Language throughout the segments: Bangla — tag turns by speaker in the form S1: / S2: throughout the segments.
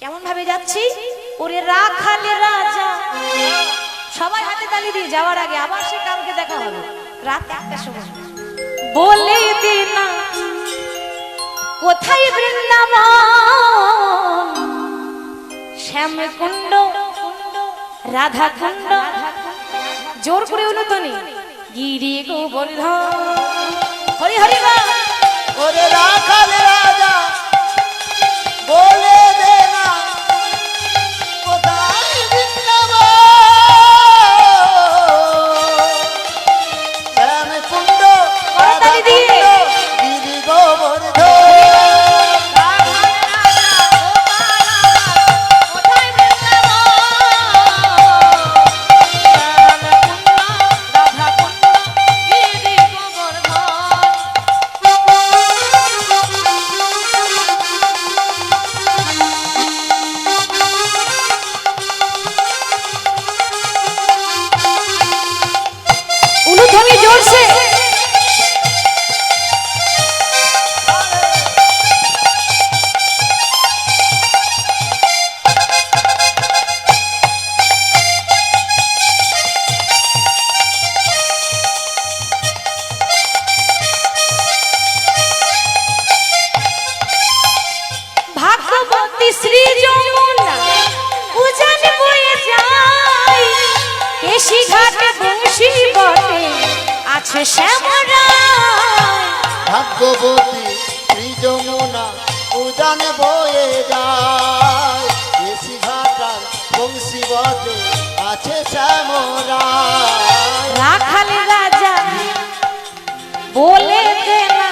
S1: কেমন ভাবে যাচ্ছি? ওরে রাখালে রাজা, সবাই হাতে তালি দিয়ে যাওয়ার আগে আবার সে কালকে দেখা হবে রাত 1টার সময়। বলে দে না কোথায় বৃন্দাবন, শ্যামকুণ্ড রাধা কুণ্ড, জোর করে উলুতনি গিরি গোবর্ধন। হরি হরি বল।
S2: ওরে রাখালে রাজা বলে দে না কোথায় বৃন্দাবন, শ্যামকুণ্ড রাধা কুণ্ড গিরি গোবর্ধন।
S1: শ্রী যমুনা উজান বয়ে যায়, কেশি ঘাটে বংশী বটে আছে শ্যামরায়।
S2: ভাগ্যবতী শ্রী যমুনা উজান বয়ে যায়, কেশি ঘাটার বংশী বটে আছে শ্যামরায়।
S1: রাখালে রাজা বলে দে না,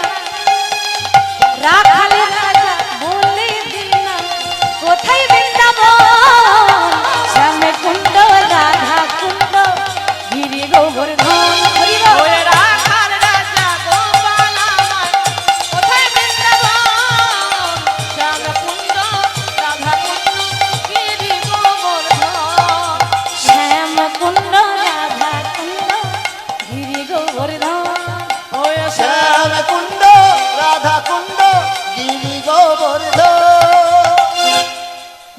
S1: রাখালে রাজা বলে দে না কোথায় বৃন্দাবন, শ্যামকুণ্ড রাধা কুণ্ড গিরি গোবর্ধন। হরি বল। ওরে রাখাল রাজা গোপাল আমার, কোথায় বৃন্দাবন, শ্যামকুণ্ড রাধা কুণ্ড গিরি গোবর্ধন, শ্যামকুণ্ড রাধা কুণ্ড গিরি গোবর্ধন। ওরে
S2: শ্যামকুণ্ড রাধা কুণ্ড গিরি গোবর্ধন।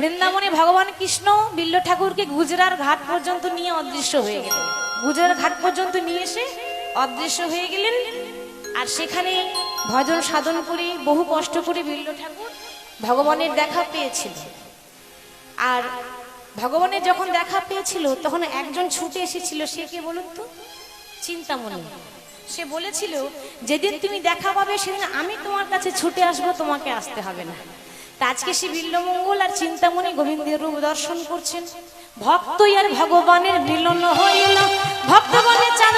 S1: বৃন্দাবনে ভগবান কৃষ্ণ বিল্ল ঠাকুরকে গুজরার ঘাট পর্যন্ত নিয়ে অদৃশ্য হয়ে গেলেন। গুজরার ঘাট পর্যন্ত নিয়ে এসে অদৃশ্য হয়ে গেলেন। আর সেখানে ভজন সাধন করে বহু কষ্ট করে বিল্ল ঠাকুর ভগবানের দেখা পেয়েছিল। আর ভগবানের যখন দেখা পেয়েছিল তখন একজন ছুটে এসেছিল। সে কে বলুন তো? চিন্তামণি। সে বলেছিল যেদিন তুমি দেখা পাবে সেদিন আমি তোমার কাছে ছুটে আসবো, তোমাকে আসতে হবে না। আজকে সে বিল্লমঙ্গল আর চিন্তামণি গোবিন্দের রূপ দর্শন করছেন। ভক্তই আর ভগবানের মিলন হইল, ভক্তগণে চাঁদ